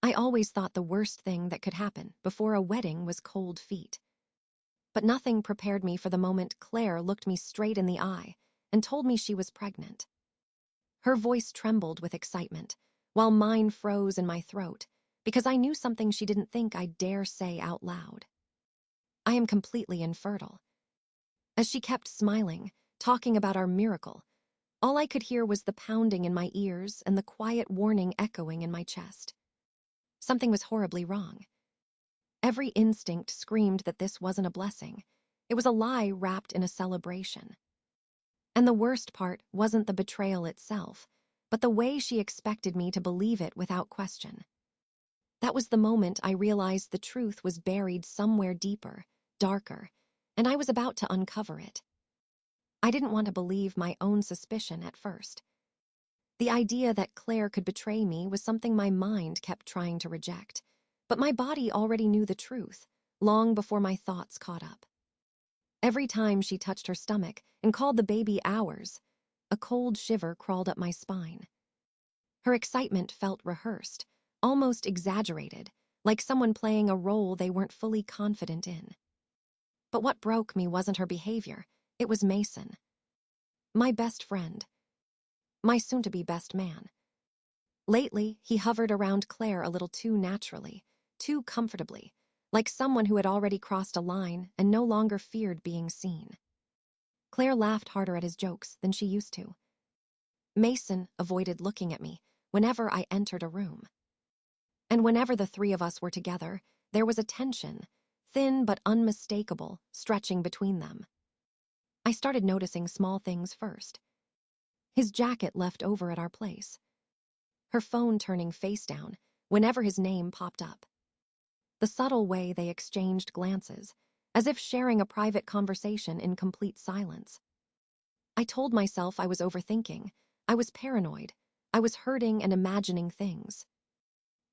I always thought the worst thing that could happen before a wedding was cold feet. But nothing prepared me for the moment Claire looked me straight in the eye and told me she was pregnant. Her voice trembled with excitement, while mine froze in my throat, because I knew something she didn't think I'd dare say out loud. I am completely infertile. As she kept smiling, talking about our miracle, all I could hear was the pounding in my ears and the quiet warning echoing in my chest. Something was horribly wrong. Every instinct screamed that this wasn't a blessing. It was a lie wrapped in a celebration. And the worst part wasn't the betrayal itself, but the way she expected me to believe it without question. That was the moment I realized the truth was buried somewhere deeper, darker, and I was about to uncover it. I didn't want to believe my own suspicion at first. The idea that Claire could betray me was something my mind kept trying to reject, but my body already knew the truth, long before my thoughts caught up. Every time she touched her stomach and called the baby ours, a cold shiver crawled up my spine. Her excitement felt rehearsed, almost exaggerated, like someone playing a role they weren't fully confident in. But what broke me wasn't her behavior, it was Mason. My best friend. My soon-to-be best man. Lately, he hovered around Claire a little too naturally, too comfortably, like someone who had already crossed a line and no longer feared being seen. Claire laughed harder at his jokes than she used to. Mason avoided looking at me whenever I entered a room. And whenever the three of us were together, there was a tension, thin but unmistakable, stretching between them. I started noticing small things first. His jacket left over at our place. Her phone turning face down whenever his name popped up. The subtle way they exchanged glances, as if sharing a private conversation in complete silence. I told myself I was overthinking, I was paranoid, I was hurting and imagining things.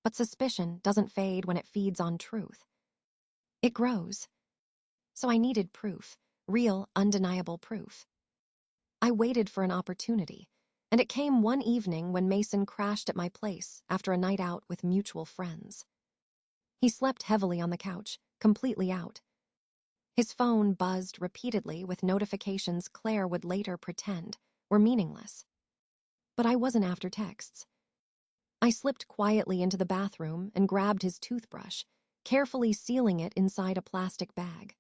But suspicion doesn't fade when it feeds on truth. It grows. So I needed proof, real, undeniable proof. I waited for an opportunity, and it came one evening when Mason crashed at my place after a night out with mutual friends. He slept heavily on the couch, completely out. His phone buzzed repeatedly with notifications Claire would later pretend were meaningless. But I wasn't after texts. I slipped quietly into the bathroom and grabbed his toothbrush, carefully sealing it inside a plastic bag.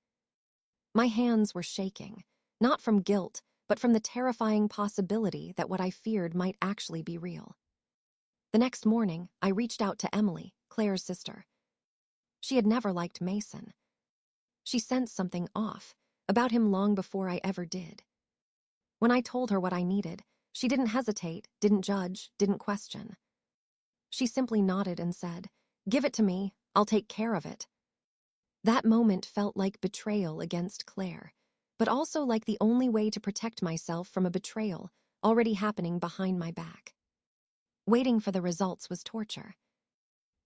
My hands were shaking, not from guilt, but from the terrifying possibility that what I feared might actually be real. The next morning, I reached out to Emily, Claire's sister. She had never liked Mason. She sensed something off about him long before I ever did. When I told her what I needed, she didn't hesitate, didn't judge, didn't question. She simply nodded and said, "Give it to me, I'll take care of it." That moment felt like betrayal against Claire, but also like the only way to protect myself from a betrayal already happening behind my back. Waiting for the results was torture.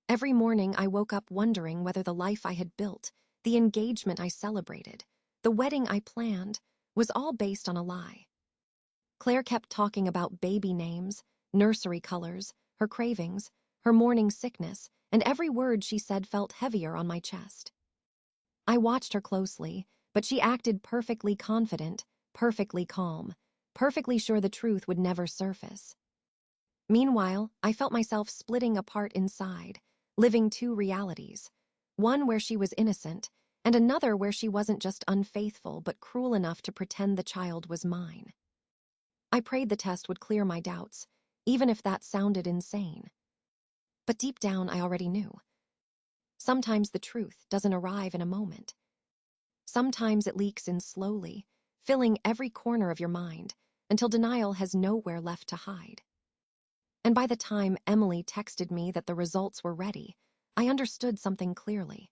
Every morning I woke up wondering whether the life I had built, the engagement I celebrated, the wedding I planned, was all based on a lie. Claire kept talking about baby names, nursery colors, her cravings, her morning sickness, and every word she said felt heavier on my chest. I watched her closely, but she acted perfectly confident, perfectly calm, perfectly sure the truth would never surface. Meanwhile, I felt myself splitting apart inside, living two realities, one where she was innocent, and another where she wasn't just unfaithful but cruel enough to pretend the child was mine. I prayed the test would clear my doubts, even if that sounded insane. But deep down, I already knew. Sometimes the truth doesn't arrive in a moment. Sometimes it leaks in slowly, filling every corner of your mind until denial has nowhere left to hide. And by the time Emily texted me that the results were ready, I understood something clearly.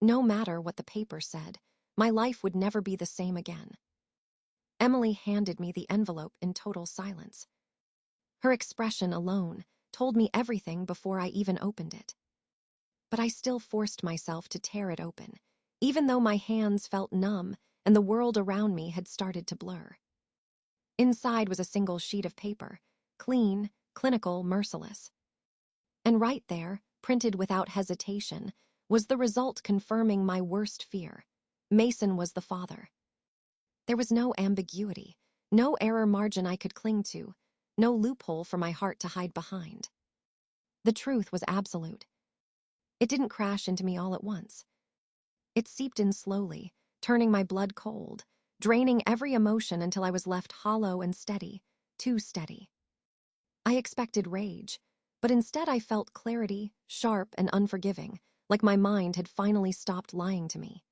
No matter what the paper said, my life would never be the same again. Emily handed me the envelope in total silence. Her expression alone told me everything before I even opened it. But I still forced myself to tear it open, even though my hands felt numb and the world around me had started to blur. Inside was a single sheet of paper, clean, clinical, merciless. And right there, printed without hesitation, was the result confirming my worst fear. Mason was the father. There was no ambiguity, no error margin I could cling to, no loophole for my heart to hide behind. The truth was absolute. It didn't crash into me all at once. It seeped in slowly, turning my blood cold, draining every emotion until I was left hollow and steady, too steady. I expected rage, but instead I felt clarity, sharp and unforgiving, like my mind had finally stopped lying to me.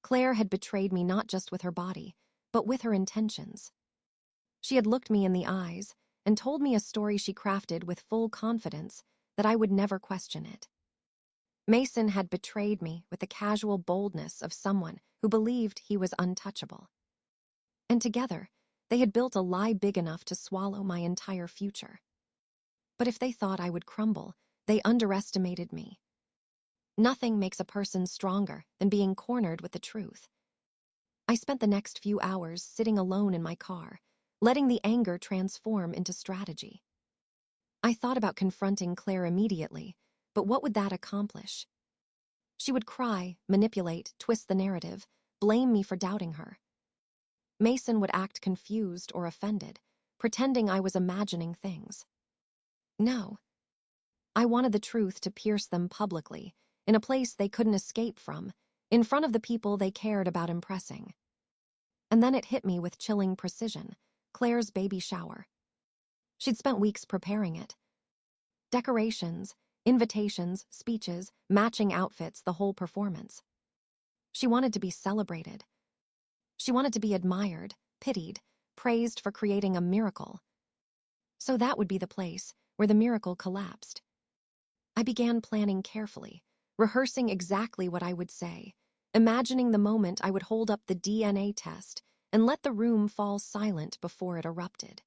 Claire had betrayed me not just with her body, but with her intentions. She had looked me in the eyes and told me a story she crafted with full confidence that I would never question it. Mason had betrayed me with the casual boldness of someone who believed he was untouchable. And together, they had built a lie big enough to swallow my entire future. But if they thought I would crumble, they underestimated me. Nothing makes a person stronger than being cornered with the truth. I spent the next few hours sitting alone in my car, letting the anger transform into strategy. I thought about confronting Claire immediately, but what would that accomplish? She would cry, manipulate, twist the narrative, blame me for doubting her. Mason would act confused or offended, pretending I was imagining things. No. I wanted the truth to pierce them publicly, in a place they couldn't escape from, in front of the people they cared about impressing. And then it hit me with chilling precision: Claire's baby shower. She'd spent weeks preparing it. Decorations, invitations, speeches, matching outfits, the whole performance. She wanted to be celebrated. She wanted to be admired, pitied, praised for creating a miracle. So that would be the place where the miracle collapsed. I began planning carefully, rehearsing exactly what I would say, imagining the moment I would hold up the DNA test and let the room fall silent before it erupted.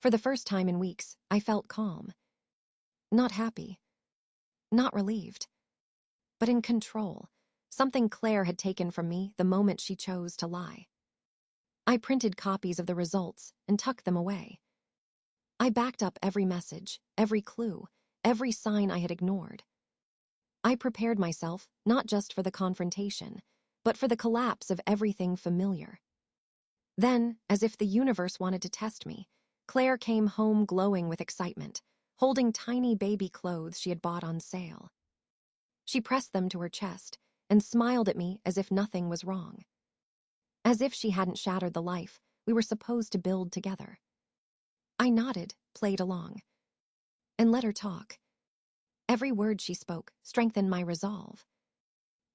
For the first time in weeks, I felt calm. Not happy. Not relieved. But in control, something Claire had taken from me the moment she chose to lie. I printed copies of the results and tucked them away. I backed up every message, every clue, every sign I had ignored. I prepared myself not just for the confrontation, but for the collapse of everything familiar. Then, as if the universe wanted to test me, Claire came home glowing with excitement, holding tiny baby clothes she had bought on sale. She pressed them to her chest and smiled at me as if nothing was wrong. As if she hadn't shattered the life we were supposed to build together. I nodded, played along, and let her talk. Every word she spoke strengthened my resolve.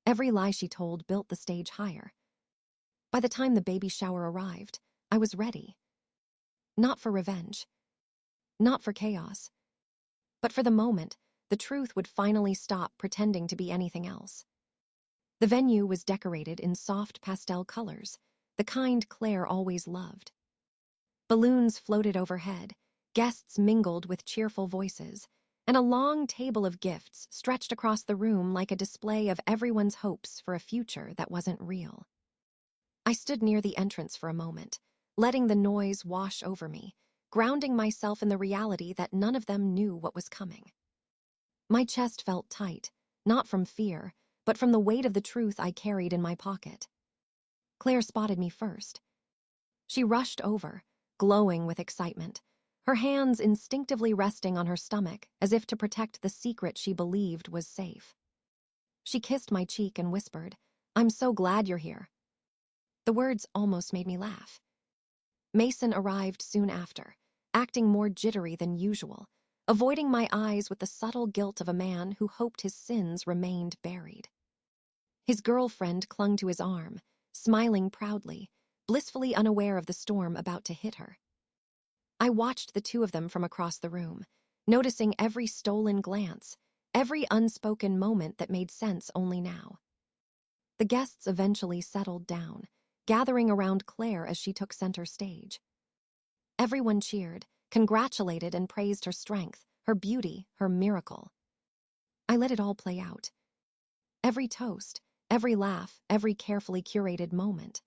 Every lie she told built the stage higher. By the time the baby shower arrived, I was ready. Not for revenge. Not for chaos. But for the moment, the truth would finally stop pretending to be anything else. The venue was decorated in soft pastel colors, the kind Claire always loved. Balloons floated overhead, guests mingled with cheerful voices, and a long table of gifts stretched across the room like a display of everyone's hopes for a future that wasn't real. I stood near the entrance for a moment, letting the noise wash over me, grounding myself in the reality that none of them knew what was coming. My chest felt tight, not from fear, but from the weight of the truth I carried in my pocket. Claire spotted me first. She rushed over, glowing with excitement, her hands instinctively resting on her stomach as if to protect the secret she believed was safe. She kissed my cheek and whispered, "I'm so glad you're here." The words almost made me laugh. Mason arrived soon after, acting more jittery than usual, avoiding my eyes with the subtle guilt of a man who hoped his sins remained buried. His girlfriend clung to his arm, smiling proudly, blissfully unaware of the storm about to hit her. I watched the two of them from across the room, noticing every stolen glance, every unspoken moment that made sense only now. The guests eventually settled down, gathering around Claire as she took center stage. Everyone cheered, congratulated, and praised her strength, her beauty, her miracle. I let it all play out. Every toast, every laugh, every carefully curated moment.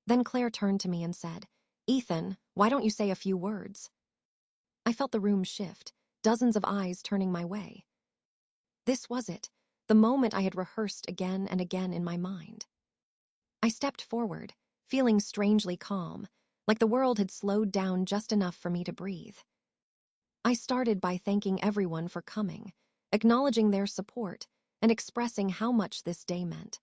Then Claire turned to me and said, "Ethan, why don't you say a few words?" I felt the room shift, dozens of eyes turning my way. This was it, the moment I had rehearsed again and again in my mind. I stepped forward, feeling strangely calm, like the world had slowed down just enough for me to breathe. I started by thanking everyone for coming, acknowledging their support, and expressing how much this day meant.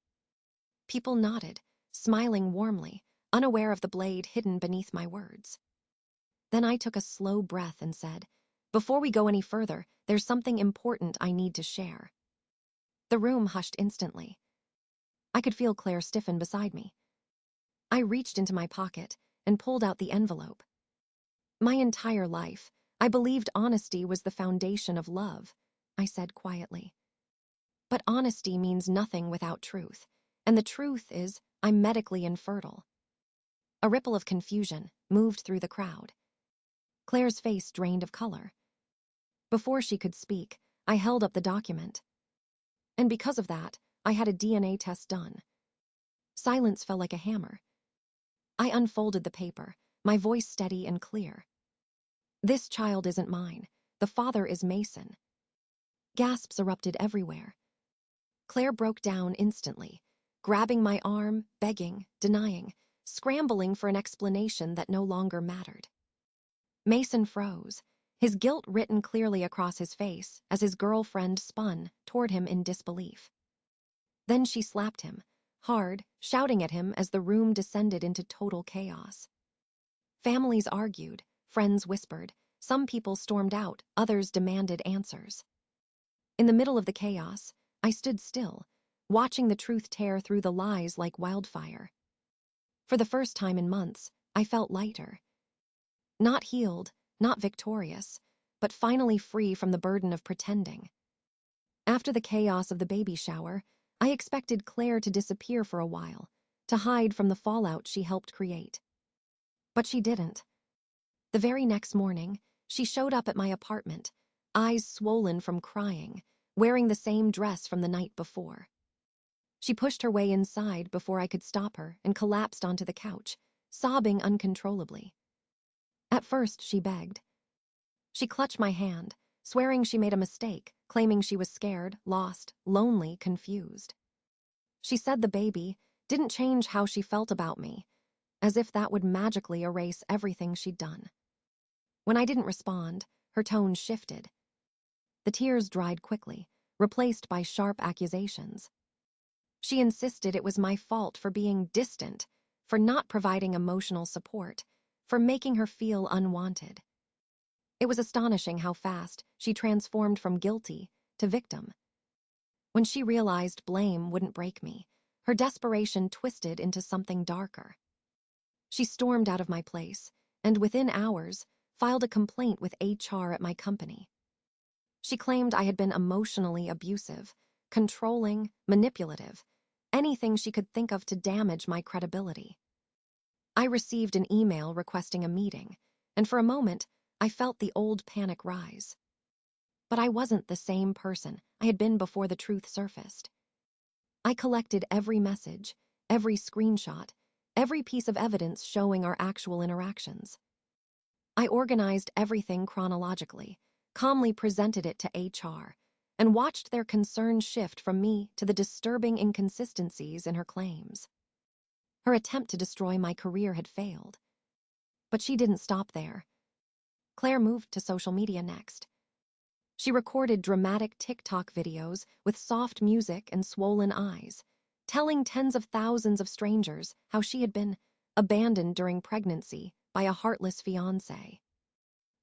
People nodded, smiling warmly, unaware of the blade hidden beneath my words. Then I took a slow breath and said, "Before we go any further, there's something important I need to share." The room hushed instantly. I could feel Claire stiffen beside me. I reached into my pocket and pulled out the envelope. My entire life, I believed honesty was the foundation of love, I said quietly. But honesty means nothing without truth, and the truth is I'm medically infertile. A ripple of confusion moved through the crowd. Claire's face drained of color. Before she could speak, I held up the document. And because of that, I had a DNA test done. Silence fell like a hammer. I unfolded the paper, my voice steady and clear. "This child isn't mine. The father is Mason." Gasps erupted everywhere. Claire broke down instantly, grabbing my arm, begging, denying, scrambling for an explanation that no longer mattered. Mason froze, his guilt written clearly across his face as his girlfriend spun toward him in disbelief. Then she slapped him, hard, shouting at him as the room descended into total chaos. Families argued, friends whispered, some people stormed out, others demanded answers. In the middle of the chaos, I stood still, watching the truth tear through the lies like wildfire. For the first time in months, I felt lighter. Not healed, not victorious, but finally free from the burden of pretending. After the chaos of the baby shower, I expected Claire to disappear for a while, to hide from the fallout she helped create. But she didn't. The very next morning, she showed up at my apartment, eyes swollen from crying, wearing the same dress from the night before. She pushed her way inside before I could stop her and collapsed onto the couch, sobbing uncontrollably. At first, she begged. She clutched my hand, swearing she made a mistake, claiming she was scared, lost, lonely, confused. She said the baby didn't change how she felt about me, as if that would magically erase everything she'd done. When I didn't respond, her tone shifted. The tears dried quickly, replaced by sharp accusations. She insisted it was my fault for being distant, for not providing emotional support, for making her feel unwanted. It was astonishing how fast she transformed from guilty to victim. When she realized blame wouldn't break me, her desperation twisted into something darker. She stormed out of my place, and within hours, filed a complaint with HR at my company. She claimed I had been emotionally abusive, controlling, manipulative, anything she could think of to damage my credibility. I received an email requesting a meeting, and for a moment, I felt the old panic rise. But I wasn't the same person I had been before the truth surfaced. I collected every message, every screenshot, every piece of evidence showing our actual interactions. I organized everything chronologically, calmly presented it to HR, and watched their concern shift from me to the disturbing inconsistencies in her claims. Her attempt to destroy my career had failed. But she didn't stop there. Claire moved to social media next. She recorded dramatic TikTok videos with soft music and swollen eyes, telling tens of thousands of strangers how she had been abandoned during pregnancy by a heartless fiancé.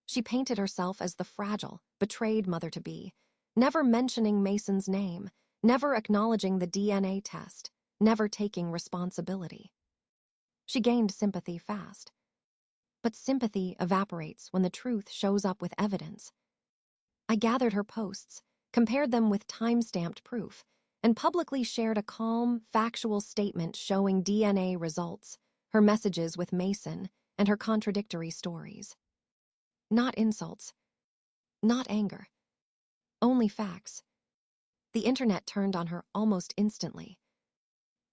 She painted herself as the fragile, betrayed mother-to-be, never mentioning Mason's name, never acknowledging the DNA test, never taking responsibility. She gained sympathy fast. But sympathy evaporates when the truth shows up with evidence. I gathered her posts, compared them with time-stamped proof, and publicly shared a calm, factual statement showing DNA results, her messages with Mason, and her contradictory stories. Not insults, not anger, only facts. The internet turned on her almost instantly.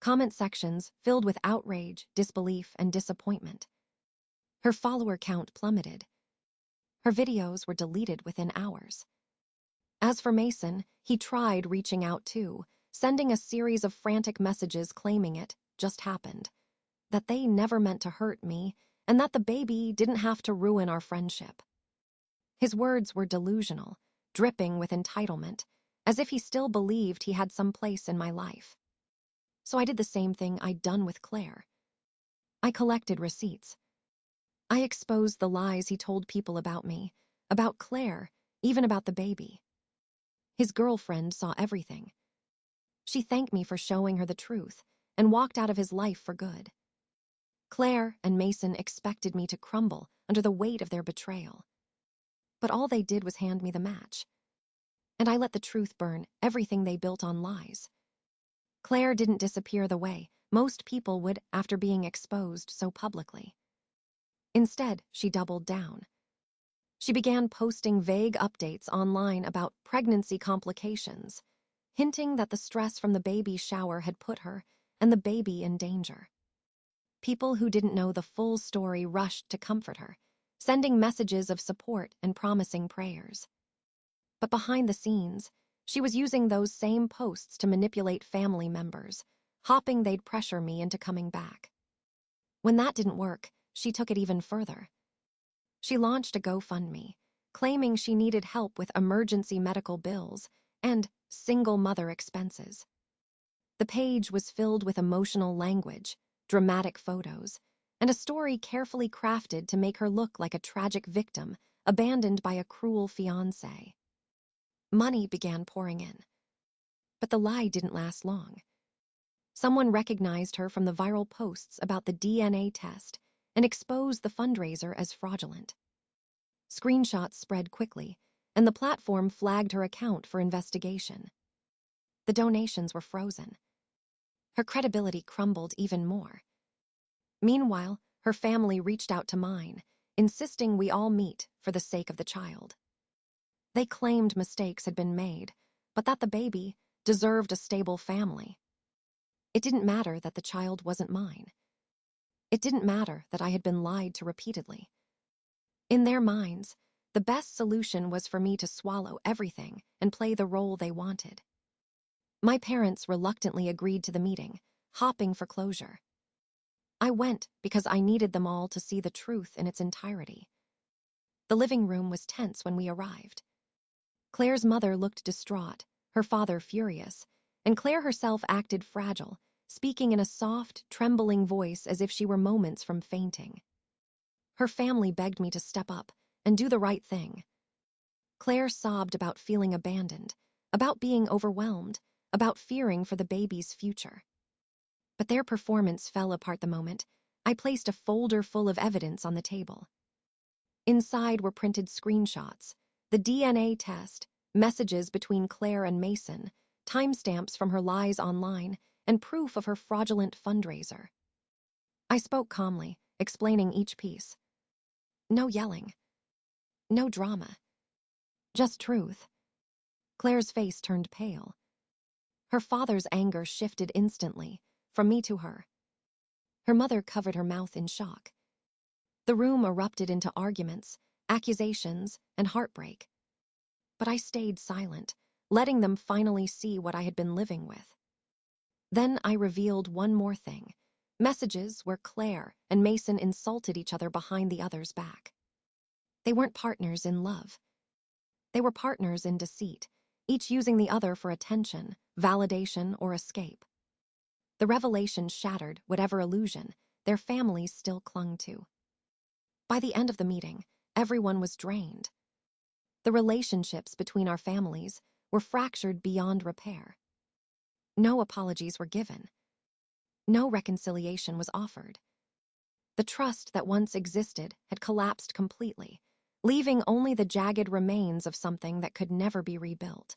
Comment sections filled with outrage, disbelief, and disappointment. Her follower count plummeted. Her videos were deleted within hours. As for Mason, he tried reaching out too, sending a series of frantic messages claiming it just happened, that they never meant to hurt me, and that the baby didn't have to ruin our friendship. His words were delusional, dripping with entitlement, as if he still believed he had some place in my life. So I did the same thing I'd done with Claire. I collected receipts. I exposed the lies he told people about me, about Claire, even about the baby. His girlfriend saw everything. She thanked me for showing her the truth and walked out of his life for good. Claire and Mason expected me to crumble under the weight of their betrayal. But all they did was hand me the match. And I let the truth burn everything they built on lies. Claire didn't disappear the way most people would after being exposed so publicly. Instead, she doubled down. She began posting vague updates online about pregnancy complications, hinting that the stress from the baby shower had put her and the baby in danger. People who didn't know the full story rushed to comfort her, sending messages of support and promising prayers. But behind the scenes, she was using those same posts to manipulate family members, hoping they'd pressure me into coming back. When that didn't work, she took it even further. She launched a GoFundMe, claiming she needed help with emergency medical bills and single mother expenses. The page was filled with emotional language, dramatic photos, and a story carefully crafted to make her look like a tragic victim abandoned by a cruel fiancé. Money began pouring in. But the lie didn't last long. Someone recognized her from the viral posts about the DNA test and exposed the fundraiser as fraudulent. Screenshots spread quickly, and the platform flagged her account for investigation. The donations were frozen. Her credibility crumbled even more. Meanwhile, her family reached out to mine, insisting we all meet for the sake of the child. They claimed mistakes had been made, but that the baby deserved a stable family. It didn't matter that the child wasn't mine. It didn't matter that I had been lied to repeatedly. In their minds, the best solution was for me to swallow everything and play the role they wanted. My parents reluctantly agreed to the meeting, hoping for closure. I went because I needed them all to see the truth in its entirety. The living room was tense when we arrived. Claire's mother looked distraught, her father furious, and Claire herself acted fragile, speaking in a soft, trembling voice as if she were moments from fainting. Her family begged me to step up and do the right thing. Claire sobbed about feeling abandoned, about being overwhelmed, about fearing for the baby's future. But their performance fell apart the moment I placed a folder full of evidence on the table. Inside were printed screenshots, the DNA test, messages between Claire and Mason, timestamps from her lies online, and proof of her fraudulent fundraiser. I spoke calmly, explaining each piece. No yelling. No drama. Just truth. Claire's face turned pale. Her father's anger shifted instantly, from me to her. Her mother covered her mouth in shock. The room erupted into arguments, accusations, and heartbreak. But I stayed silent, letting them finally see what I had been living with. Then I revealed one more thing, messages where Claire and Mason insulted each other behind the other's back. They weren't partners in love. They were partners in deceit, each using the other for attention, validation, or escape. The revelation shattered whatever illusion their families still clung to. By the end of the meeting, everyone was drained. The relationships between our families were fractured beyond repair. No apologies were given. No reconciliation was offered. The trust that once existed had collapsed completely, leaving only the jagged remains of something that could never be rebuilt.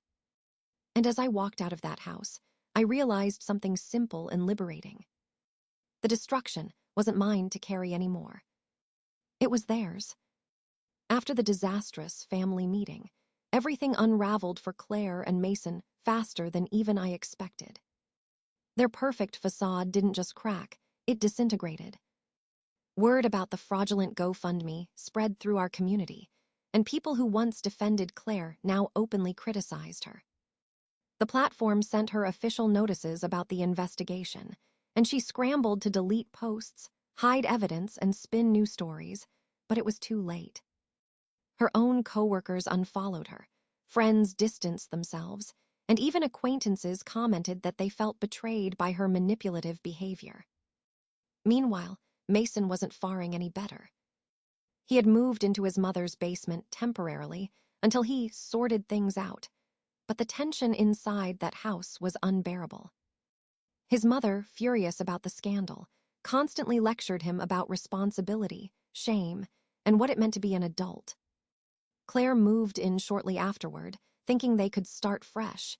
And as I walked out of that house, I realized something simple and liberating. The destruction wasn't mine to carry anymore. It was theirs. After the disastrous family meeting, everything unraveled for Claire and Mason faster than even I expected. Their perfect facade didn't just crack, it disintegrated. Word about the fraudulent GoFundMe spread through our community, and people who once defended Claire now openly criticized her. The platform sent her official notices about the investigation, and she scrambled to delete posts, hide evidence, and spin new stories, but it was too late. Her own coworkers unfollowed her, friends distanced themselves, and even acquaintances commented that they felt betrayed by her manipulative behavior. Meanwhile, Mason wasn't faring any better. He had moved into his mother's basement temporarily until he sorted things out, but the tension inside that house was unbearable. His mother, furious about the scandal, constantly lectured him about responsibility, shame, and what it meant to be an adult. Claire moved in shortly afterward, thinking they could start fresh,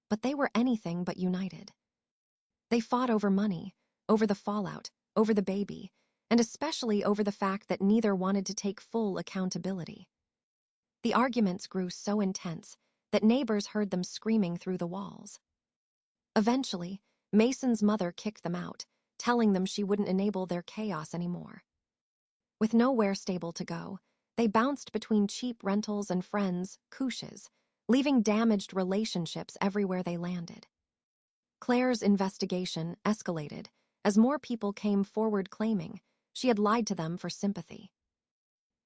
but they were anything but united. They fought over money, over the fallout, over the baby, and especially over the fact that neither wanted to take full accountability. The arguments grew so intense that neighbors heard them screaming through the walls. Eventually, Mason's mother kicked them out, telling them she wouldn't enable their chaos anymore. With nowhere stable to go, they bounced between cheap rentals and friends' couches, leaving damaged relationships everywhere they landed. Claire's investigation escalated as more people came forward claiming she had lied to them for sympathy.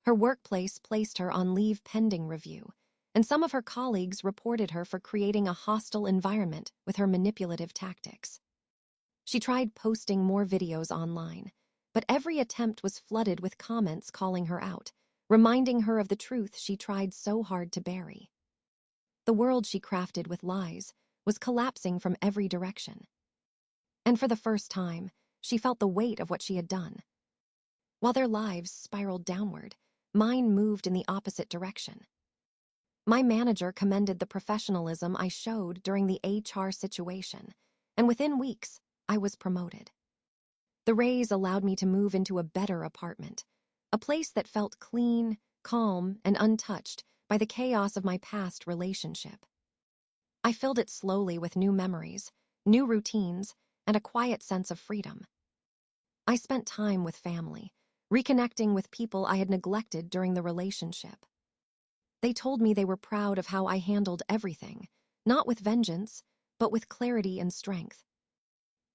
Her workplace placed her on leave pending review, and some of her colleagues reported her for creating a hostile environment with her manipulative tactics. She tried posting more videos online, but every attempt was flooded with comments calling her out, reminding her of the truth she tried so hard to bury. The world she crafted with lies was collapsing from every direction. And for the first time, she felt the weight of what she had done. While their lives spiraled downward, mine moved in the opposite direction. My manager commended the professionalism I showed during the HR situation, and within weeks, I was promoted. The raise allowed me to move into a better apartment, a place that felt clean, calm, and untouched by the chaos of my past relationship. I filled it slowly with new memories, new routines, and a quiet sense of freedom. I spent time with family, reconnecting with people I had neglected during the relationship. They told me they were proud of how I handled everything, not with vengeance, but with clarity and strength.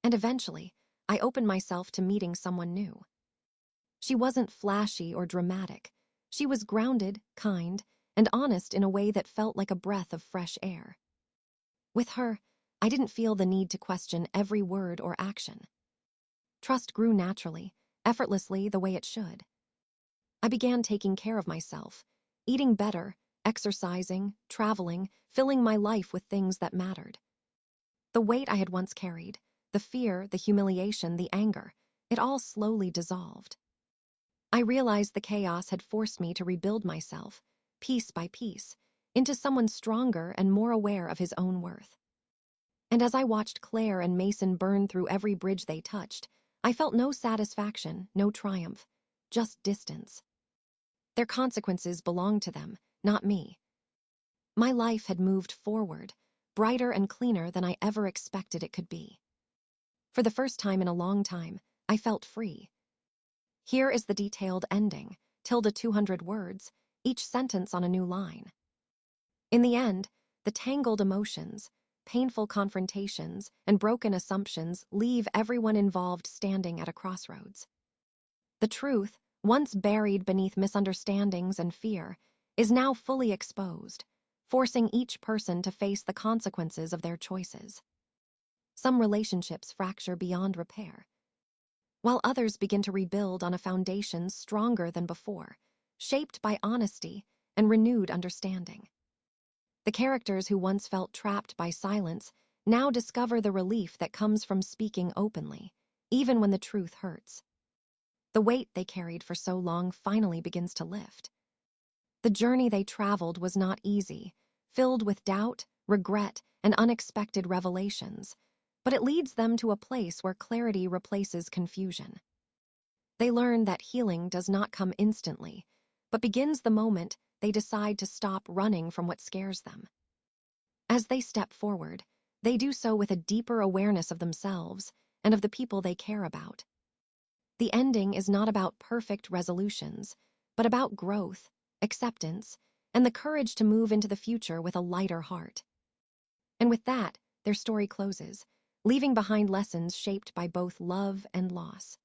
And eventually, I opened myself to meeting someone new. She wasn't flashy or dramatic. She was grounded, kind, and honest in a way that felt like a breath of fresh air. With her, I didn't feel the need to question every word or action. Trust grew naturally, effortlessly the way it should. I began taking care of myself, eating better, exercising, traveling, filling my life with things that mattered. The weight I had once carried, the fear, the humiliation, the anger, it all slowly dissolved. I realized the chaos had forced me to rebuild myself, piece by piece, into someone stronger and more aware of his own worth. And as I watched Claire and Mason burn through every bridge they touched, I felt no satisfaction, no triumph, just distance. Their consequences belonged to them, not me. My life had moved forward, brighter and cleaner than I ever expected it could be. For the first time in a long time, I felt free. Here is the detailed ending, tilde 200 words, each sentence on a new line. In the end, the tangled emotions, painful confrontations, and broken assumptions leave everyone involved standing at a crossroads. The truth, once buried beneath misunderstandings and fear, is now fully exposed, forcing each person to face the consequences of their choices. Some relationships fracture beyond repair, while others begin to rebuild on a foundation stronger than before, shaped by honesty and renewed understanding. The characters who once felt trapped by silence now discover the relief that comes from speaking openly, even when the truth hurts. The weight they carried for so long finally begins to lift. The journey they traveled was not easy, filled with doubt, regret, and unexpected revelations, but it leads them to a place where clarity replaces confusion. They learn that healing does not come instantly, but begins the moment they decide to stop running from what scares them. As they step forward, they do so with a deeper awareness of themselves and of the people they care about. The ending is not about perfect resolutions, but about growth, acceptance, and the courage to move into the future with a lighter heart. And with that, their story closes, leaving behind lessons shaped by both love and loss.